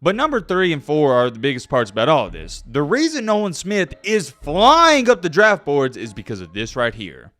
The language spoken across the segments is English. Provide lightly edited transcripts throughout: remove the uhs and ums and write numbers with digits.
But number 3 and 4 are the biggest parts about all of this. The reason Nolan Smith is flying up the draft boards is because of this right here.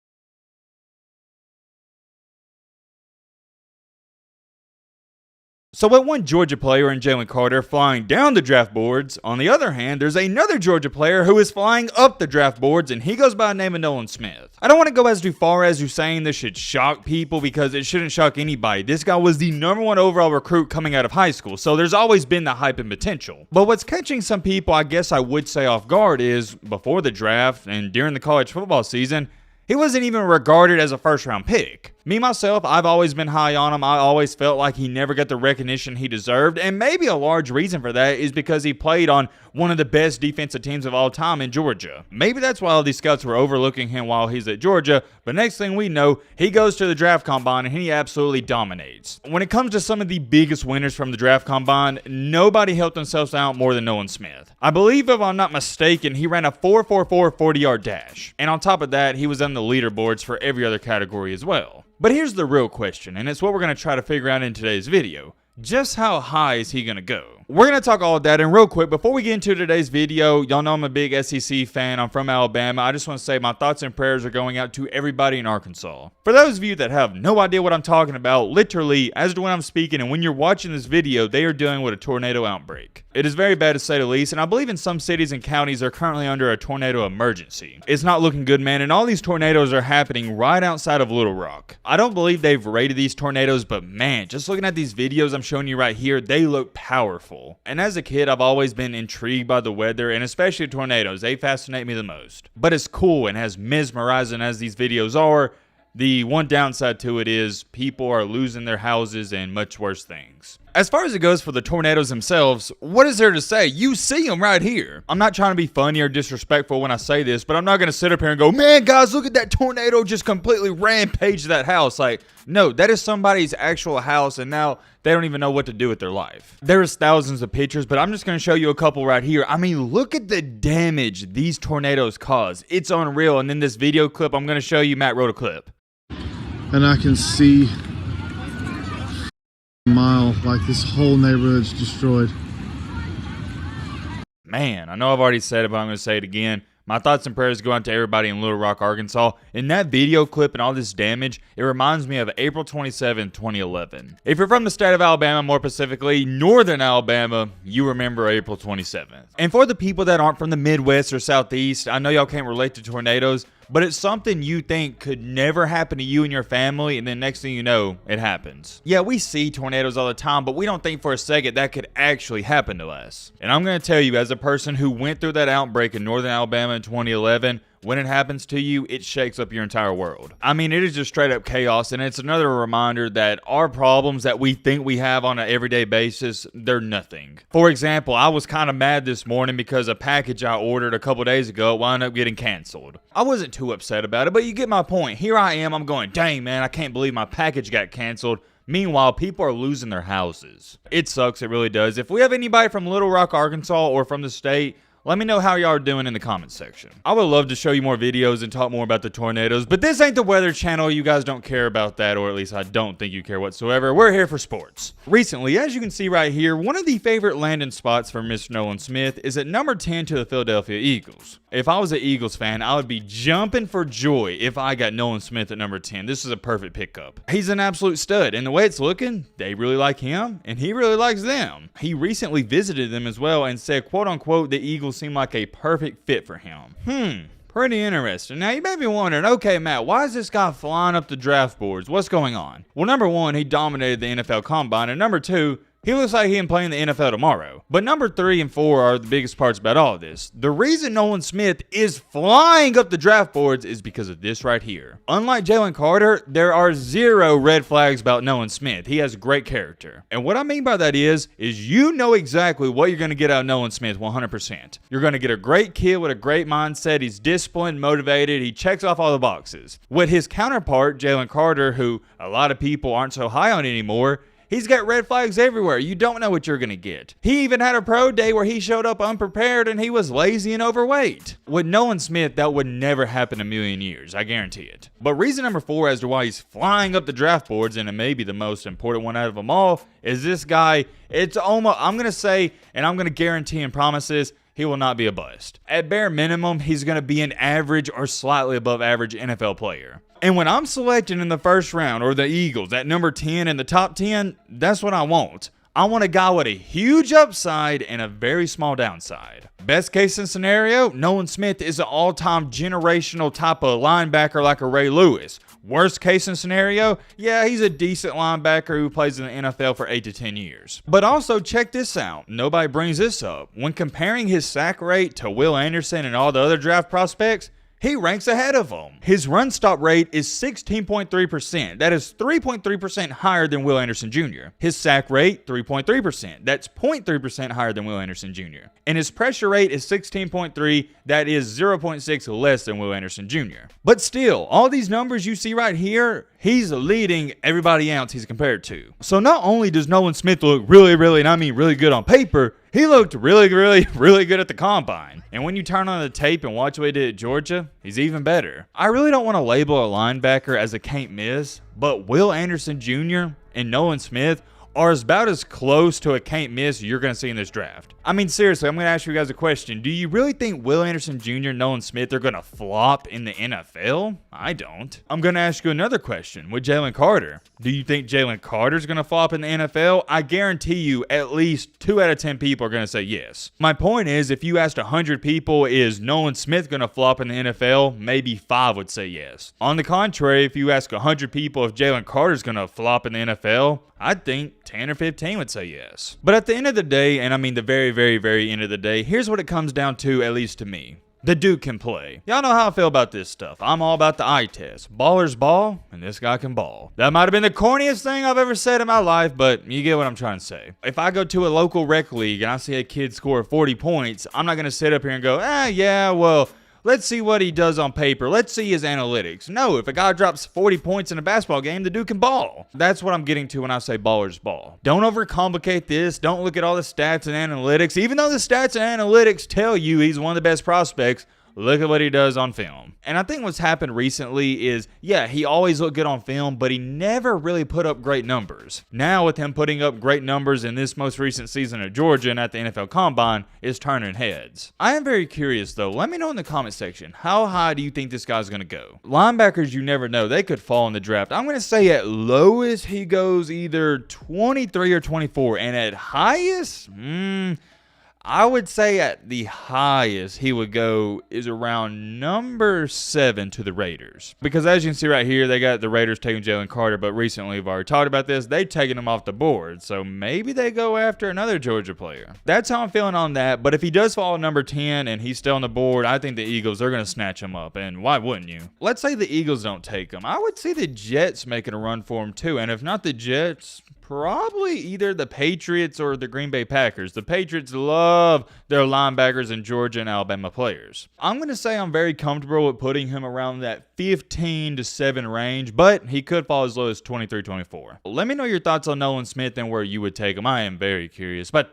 So with one Georgia player in Jalen Carter flying down the draft boards, on the other hand, there's another Georgia player who is flying up the draft boards, and he goes by the name of Nolan Smith. I don't want to go as too far as you saying this should shock people, because it shouldn't shock anybody. This guy was the #1 overall recruit coming out of high school, so there's always been the hype and potential. But what's catching some people, I guess I would say, off guard is, before the draft and during the college football season, he wasn't even regarded as a first-round pick. Me, myself, I've always been high on him. I always felt like he never got the recognition he deserved, and maybe a large reason for that is because he played on one of the best defensive teams of all time in Georgia. Maybe that's why all these scouts were overlooking him while he's at Georgia, but next thing we know, he goes to the draft combine and he absolutely dominates. When it comes to some of the biggest winners from the draft combine, nobody helped themselves out more than Nolan Smith. I believe, if I'm not mistaken, he ran a 4.44 40-yard dash, and on top of that, he was on the leaderboards for every other category as well. But here's the real question, and it's what we're going to try to figure out in today's video. Just how high is he going to go? We're going to talk all of that, and real quick, before we get into today's video, y'all know I'm a big SEC fan. I'm from Alabama. I just want to say my thoughts and prayers are going out to everybody in Arkansas. For those of you that have no idea what I'm talking about, literally, as to when I'm speaking and when you're watching this video, they are dealing with a tornado outbreak. It is very bad to say the least, and I believe in some cities and counties are currently under a tornado emergency. It's not looking good, man, and all these tornadoes are happening right outside of Little Rock. I don't believe they've rated these tornadoes, but man, just looking at these videos I'm showing you right here, they look powerful. And as a kid, I've always been intrigued by the weather, and especially tornadoes. They fascinate me the most. But as cool and as mesmerizing as these videos are, the one downside to it is people are losing their houses and much worse things. As far as it goes for the tornadoes themselves, what is there to say? You see them right here. I'm not trying to be funny or disrespectful when I say this, but I'm not going to sit up here and go, man, guys, look at that tornado just completely rampaged that house. Like, no, that is somebody's actual house, and now they don't even know what to do with their life. There's thousands of pictures, but I'm just going to show you a couple right here. I mean, look at the damage these tornadoes cause. It's unreal. And then this video clip, I'm going to show you, Matt wrote a clip. And I can see mile, like this whole neighborhood's destroyed. Man, I know I've already said it, but I'm going to say it again. My thoughts and prayers go out to everybody in Little Rock, Arkansas. In that video clip and all this damage, it reminds me of April 27, 2011. If you're from the state of Alabama, more specifically northern Alabama, you remember April 27th. And for the people that aren't from the Midwest or Southeast, I know y'all can't relate to tornadoes, but it's something you think could never happen to you and your family, and then next thing you know, it happens. Yeah, we see tornadoes all the time, but we don't think for a second that could actually happen to us. And I'm going to tell you, as a person who went through that outbreak in northern Alabama in 2011, when it happens to you, it shakes up your entire world. I mean, it is just straight up chaos, and it's another reminder that our problems that we think we have on an everyday basis, they're nothing. For example, I was kind of mad this morning because a package I ordered a couple days ago wound up getting canceled. I wasn't too upset about it, but you get my point. Here I am, I'm going, dang man, I can't believe my package got canceled. Meanwhile, people are losing their houses. It sucks, it really does. If we have anybody from Little Rock, Arkansas, or from the state, let me know how y'all are doing in the comments section. I would love to show you more videos and talk more about the tornadoes, but this ain't the weather channel. You guys don't care about that, or at least I don't think you care whatsoever. We're here for sports. Recently, as you can see right here, one of the favorite landing spots for Mr. Nolan Smith is at number 10 to the Philadelphia Eagles. If I was an Eagles fan, I would be jumping for joy if I got Nolan Smith at number 10. This is a perfect pickup. He's an absolute stud, and the way it's looking, they really like him, and he really likes them. He recently visited them as well and said, quote unquote, the Eagles seem like a perfect fit for him. Pretty interesting. Now, you may be wondering, okay, Matt, why is this guy flying up the draft boards? What's going on? Well, number one, he dominated the NFL Combine, and number two, he looks like he can play in the NFL tomorrow. But number 3 and 4 are the biggest parts about all of this. The reason Nolan Smith is flying up the draft boards is because of this right here. Unlike Jalen Carter, there are 0 red flags about Nolan Smith. He has great character. And what I mean by that is you know exactly what you're going to get out of Nolan Smith 100%. You're going to get a great kid with a great mindset. He's disciplined, motivated. He checks off all the boxes. With his counterpart, Jalen Carter, who a lot of people aren't so high on anymore, He's got red flags everywhere. You don't know what you're going to get. He even had a pro day where he showed up unprepared and he was lazy and overweight. With Nolan Smith, that would never happen in a million years. I guarantee it. But reason number 4 as to why he's flying up the draft boards, and it may be the most important one out of them all, is this guy. It's almost, I'm going to say, and I'm going to guarantee and promise this, he will not be a bust. At bare minimum, he's going to be an average or slightly above average NFL player. And when I'm selecting in the first round, or the Eagles at number 10 in the top 10, that's what I want. I want a guy with a huge upside and a very small downside. Best case scenario, Nolan Smith is an all-time generational type of linebacker like a Ray Lewis. Worst case scenario, yeah, he's a decent linebacker who plays in the NFL for 8 to 10 years. But also check this out. Nobody brings this up. When comparing his sack rate to Will Anderson and all the other draft prospects, he ranks ahead of them. His run stop rate is 16.3%. That is 3.3% higher than Will Anderson Jr. His sack rate, 3.3%. That's 0.3% higher than Will Anderson Jr. And his pressure rate is 16.3. That is 0.6 less than Will Anderson Jr. But still, all these numbers you see right here, he's leading everybody else he's compared to. So not only does Nolan Smith look really good on paper, he looked really good at the combine. And when you turn on the tape and watch what he did at Georgia, he's even better. I really don't want to label a linebacker as a can't miss, but Will Anderson Jr. and Nolan Smith are about as close to a can't miss you're going to see in this draft. I mean, seriously, I'm going to ask you guys a question. Do you really think Will Anderson Jr. and Nolan Smith are going to flop in the NFL? I don't. I'm going to ask you another question with Jalen Carter. Do you think Jalen Carter's going to flop in the NFL? I guarantee you at least 2 out of 10 people are going to say yes. My point is, if you asked 100 people, is Nolan Smith going to flop in the NFL? Maybe 5 would say yes. On the contrary, if you ask 100 people if Jalen Carter's going to flop in the NFL, I think 10 or 15 would say yes. But at the end of the day, and I mean the very end of the day, here's what it comes down to, at least to me. The dude can play. Y'all know how I feel about this stuff. I'm all about the eye test. Ballers ball, and this guy can ball. That might have been the corniest thing I've ever said in my life, but you get what I'm trying to say. If I go to a local rec league and I see a kid score 40 points, I'm not going to sit up here and go, yeah, well, let's see what he does on paper. Let's see his analytics. No, if a guy drops 40 points in a basketball game, the dude can ball. That's what I'm getting to when I say ballers ball. Don't overcomplicate this. Don't look at all the stats and analytics. Even though the stats and analytics tell you he's one of the best prospects, look at what he does on film. And I think what's happened recently is, yeah, he always looked good on film, but he never really put up great numbers. Now with him putting up great numbers in this most recent season at Georgia and at the NFL Combine, it's turning heads. I am very curious though. Let me know in the comment section, how high do you think this guy's going to go? Linebackers, you never know. They could fall in the draft. I'm going to say at lowest he goes either 23 or 24. And at highest, I would say at the highest he would go is around number 7 to the Raiders. Because as you can see right here, they got the Raiders taking Jalen Carter, but recently we've already talked about this. They've taken him off the board, so maybe they go after another Georgia player. That's how I'm feeling on that, but if he does fall at number 10 and he's still on the board, I think the Eagles are going to snatch him up, and why wouldn't you? Let's say the Eagles don't take him. I would see the Jets making a run for him too, and if not the Jets, probably either the Patriots or the Green Bay Packers. The Patriots love their linebackers in Georgia and Alabama players. I'm going to say I'm very comfortable with putting him around that 15 to 7 range, but he could fall as low as 23, 24. Let me know your thoughts on Nolan Smith and where you would take him. I am very curious. But,